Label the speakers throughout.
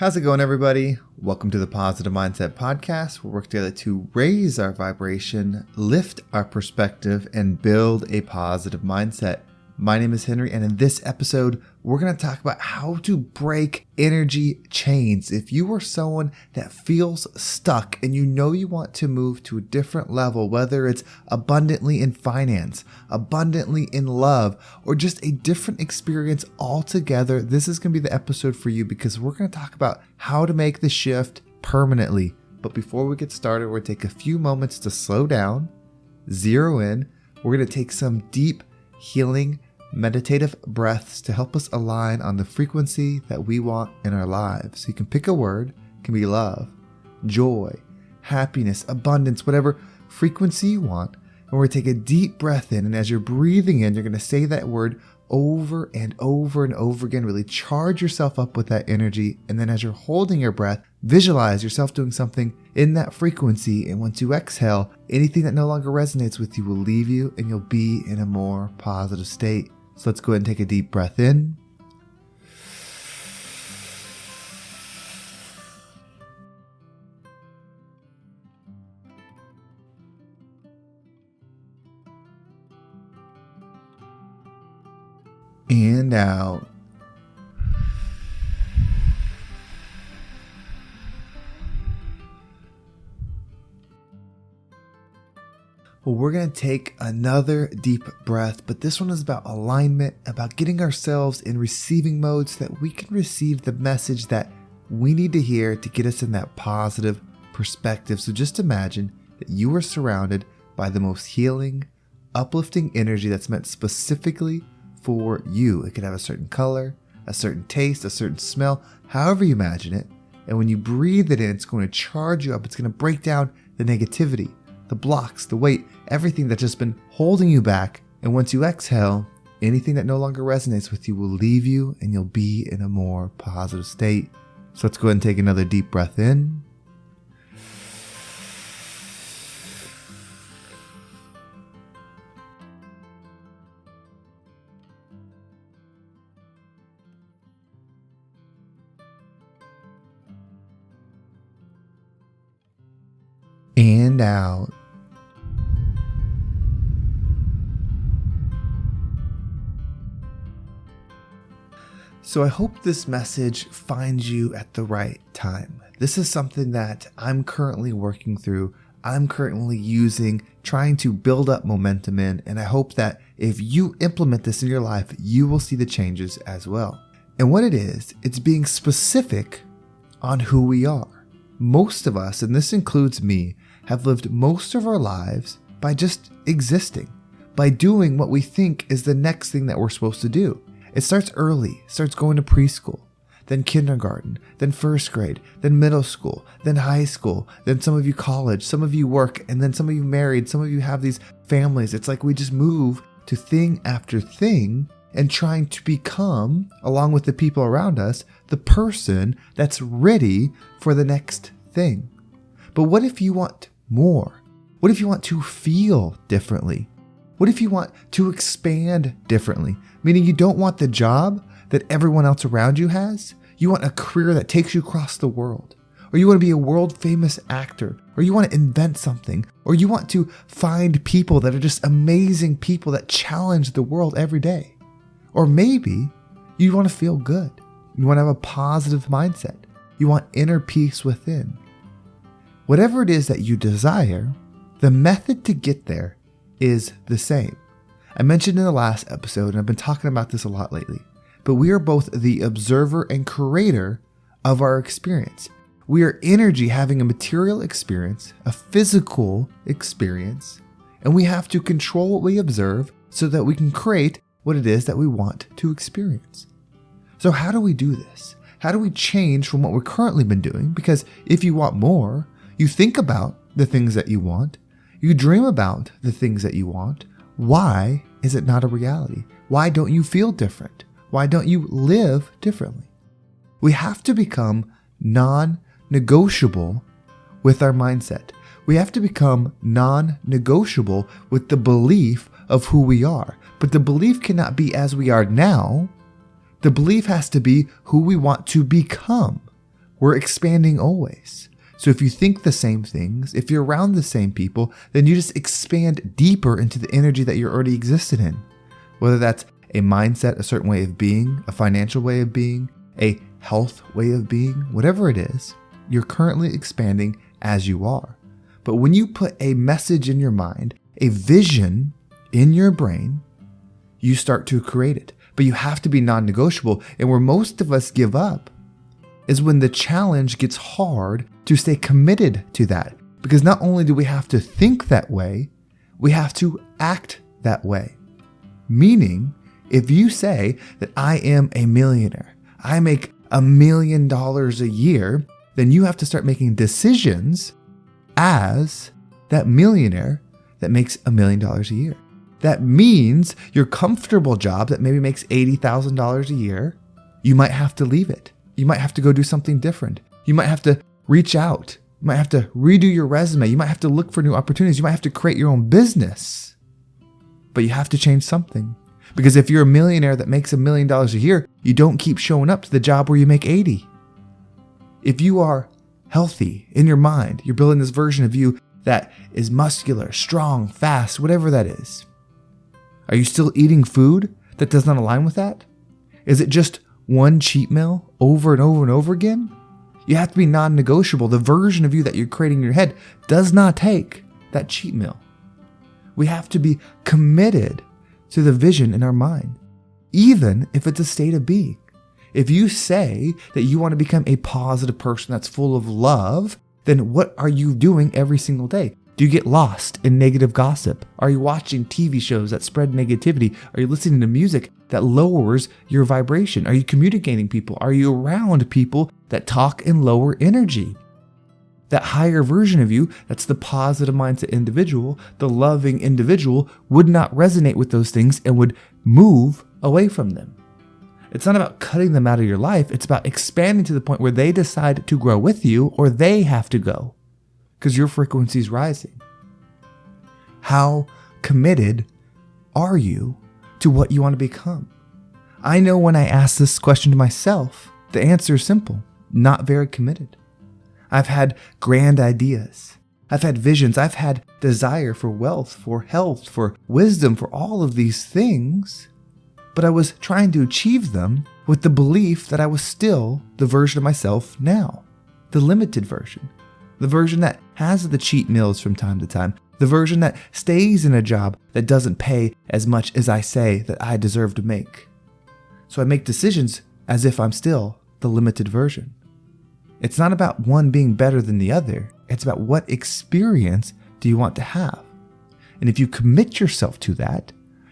Speaker 1: How's it going, everybody? Welcome to the Positive Mindset Podcast, where we work together to raise our vibration, lift our perspective, and build a positive mindset. My name is Henry, and in this episode, we're going to talk about how to break energy chains. If you are someone that feels stuck and you know you want to move to a different level, whether it's abundantly in finance, abundantly in love, or just a different experience altogether, this is going to be the episode for you because we're going to talk about how to make the shift permanently. But before we get started, we're going to take a few moments to slow down, zero in. We're going to take some deep healing meditative breaths to help us align on the frequency that we want in our lives. So you can pick a word. It can be love, joy, happiness, abundance, whatever frequency you want. And we're going to take a deep breath in. And as you're breathing in, you're going to say that word over and over and over again. Really charge yourself up with that energy. And then as you're holding your breath, visualize yourself doing something in that frequency. And once you exhale, anything that no longer resonates with you will leave you and you'll be in a more positive state. So let's go ahead and take a deep breath in. And out. Well, we're going to take another deep breath, but this one is about alignment, about getting ourselves in receiving mode so that we can receive the message that we need to hear to get us in that positive perspective. So just imagine that you are surrounded by the most healing, uplifting energy that's meant specifically for you. It could have a certain color, a certain taste, a certain smell, however you imagine it. And when you breathe it in, it's going to charge you up. It's going to break down the negativity, the blocks, the weight, everything that's just been holding you back. And once you exhale, anything that no longer resonates with you will leave you and you'll be in a more positive state. So let's go ahead and take another deep breath in. And out. So I hope this message finds you at the right time. This is something that I'm currently working through. I'm currently using, trying to build up momentum in, and I hope that if you implement this in your life, you will see the changes as well. And what it is, it's being specific on who we are. Most of us, and this includes me, have lived most of our lives by just existing, by doing what we think is the next thing that we're supposed to do. It starts early, starts going to preschool, then kindergarten, then first grade, then middle school, then high school, then some of you college, some of you work, and then some of you married, some of you have these families. It's like we just move to thing after thing and trying to become, along with the people around us, the person that's ready for the next thing. But what if you want more? What if you want to feel differently? What if you want to expand differently? Meaning you don't want the job that everyone else around you has. You want a career that takes you across the world. Or you want to be a world famous actor. Or you want to invent something. Or you want to find people that are just amazing people that challenge the world every day. Or maybe you want to feel good. You want to have a positive mindset. You want inner peace within. Whatever it is that you desire, the method to get there is the same. I mentioned in the last episode, and I've been talking about this a lot lately, but we are both the observer and creator of our experience. We are energy having a material experience, a physical experience, and we have to control what we observe so that we can create what it is that we want to experience. So how do we do this? How do we change from what we've currently been doing? Because if you want more, you think about the things that you want. You dream about the things that you want. Why is it not a reality? Why don't you feel different? Why don't you live differently? We have to become non-negotiable with our mindset. We have to become non-negotiable with the belief of who we are. But the belief cannot be as we are now. The belief has to be who we want to become. We're expanding always. So if you think the same things, if you're around the same people, then you just expand deeper into the energy that you're already existed in. Whether that's a mindset, a certain way of being, a financial way of being, a health way of being, whatever it is, you're currently expanding as you are. But when you put a message in your mind, a vision in your brain, you start to create it. But you have to be non-negotiable. And where most of us give up is when the challenge gets hard to stay committed to that. Because not only do we have to think that way, we have to act that way. Meaning, if you say that I am a millionaire, I make $1 million a year, then you have to start making decisions as that millionaire that makes $1 million a year. That means your comfortable job that maybe makes $80,000 a year, you might have to leave it. You might have to go do something different. You might have to reach out. You might have to redo your resume. You might have to look for new opportunities. You might have to create your own business. But you have to change something. Because if you're a millionaire that makes $1 million a year, you don't keep showing up to the job where you make 80. If you are healthy in your mind, you're building this version of you that is muscular, strong, fast, whatever that is. Are you still eating food that does not align with that? Is it just one cheat meal over and over and over again? You have to be non-negotiable. The version of you that you're creating in your head does not take that cheat meal. We have to be committed to the vision in our mind, even if it's a state of being. If you say that you want to become a positive person that's full of love, then what are you doing every single day? Do you get lost in negative gossip? Are you watching TV shows that spread negativity? Are you listening to music that lowers your vibration? Are you communicating people? Are you around people that talk in lower energy? That higher version of you, that's the positive mindset individual, the loving individual, would not resonate with those things and would move away from them. It's not about cutting them out of your life. It's about expanding to the point where they decide to grow with you or they have to go because your frequency is rising. How committed are you to what you want to become? I know when I ask this question to myself, the answer is simple: not very committed. I've had grand ideas. I've had visions. I've had desire for wealth, for health, for wisdom, for all of these things. But I was trying to achieve them with the belief that I was still the version of myself now. The limited version. The version that has the cheat meals from time to time. The version that stays in a job that doesn't pay as much as I say that I deserve to make. So I make decisions as if I'm still the limited version. It's not about one being better than the other. It's about what experience do you want to have. And if you commit yourself to that,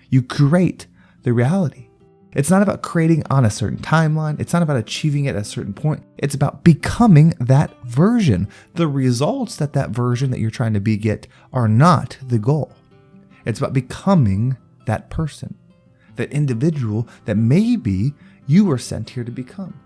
Speaker 1: you create the reality. It's not about creating on a certain timeline. It's not about achieving it at a certain point. It's about becoming that version. The results that version that you're trying to be get are not the goal. It's about becoming that person, that individual that maybe you were sent here to become.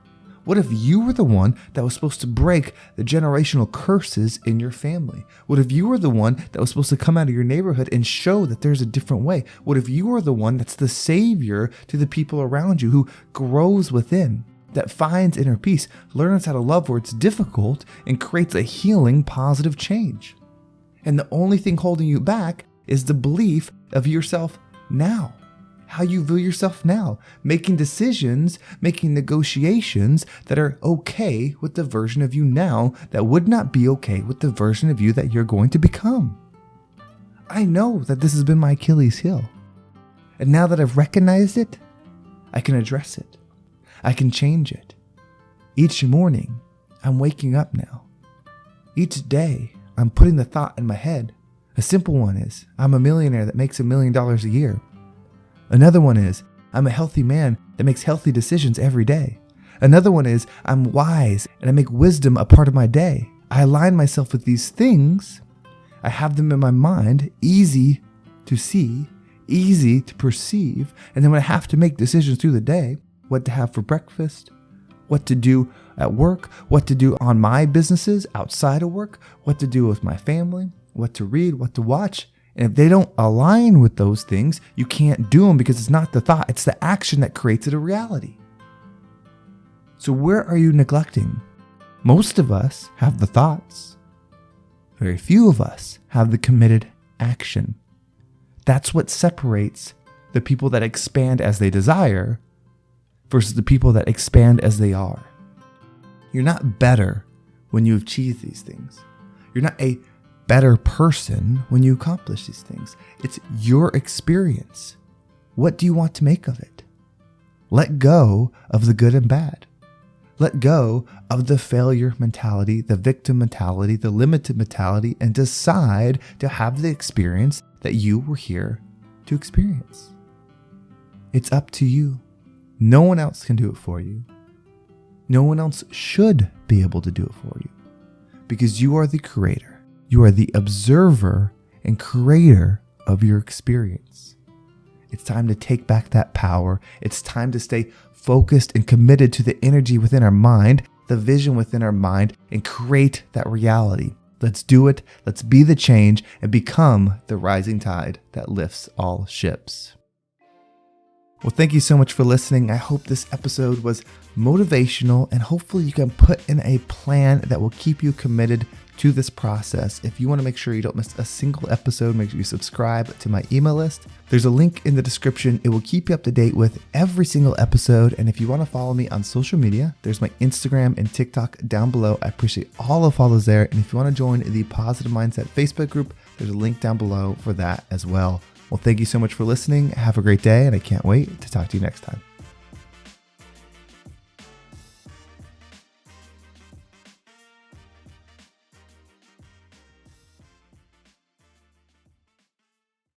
Speaker 1: What if you were the one that was supposed to break the generational curses in your family? What if you were the one that was supposed to come out of your neighborhood and show that there's a different way? What if you were the one that's the savior to the people around you, who grows within, that finds inner peace, learns how to love where it's difficult, and creates a healing, positive change? And the only thing holding you back is the belief of yourself now. How you view yourself now, making decisions, making negotiations that are okay with the version of you now that would not be okay with the version of you that you're going to become. I know that this has been my Achilles heel. And now that I've recognized it, I can address it. I can change it. Each morning, I'm waking up now. Each day, I'm putting the thought in my head. A simple one is, I'm a millionaire that makes $1 million a year. Another one is, I'm a healthy man that makes healthy decisions every day. Another one is, I'm wise and I make wisdom a part of my day. I align myself with these things. I have them in my mind, easy to see, easy to perceive. And then when I have to make decisions through the day, what to have for breakfast, what to do at work, what to do on my businesses outside of work, what to do with my family, what to read, what to watch. And if they don't align with those things, you can't do them, because it's not the thought, it's the action that creates it a reality. So where are you neglecting? Most of us have the thoughts. Very few of us have the committed action. That's what separates the people that expand as they desire versus the people that expand as they are. You're not better when you achieve these things. You're not a better person when you accomplish these things. It's your experience. What do you want to make of it? Let go of the good and bad. Let go of the failure mentality, the victim mentality, the limited mentality, and decide to have the experience that you were here to experience. It's up to you. No one else can do it for you. No one else should be able to do it for you because you are the creator. You are the observer and creator of your experience. It's time to take back that power. It's time to stay focused and committed to the energy within our mind, the vision within our mind, and create that reality. Let's do it. Let's be the change and become the rising tide that lifts all ships. Well, thank you so much for listening. I hope this episode was motivational and hopefully you can put in a plan that will keep you committed to this process. If you want to make sure you don't miss a single episode, make sure you subscribe to my email list. There's a link in the description. It will keep you up to date with every single episode. And if you want to follow me on social media, there's my Instagram and TikTok down below. I appreciate all the follows there. And if you want to join the Positive Mindset Facebook group, there's a link down below for that as well. Well, thank you so much for listening. Have a great day, and I can't wait to talk to you next time.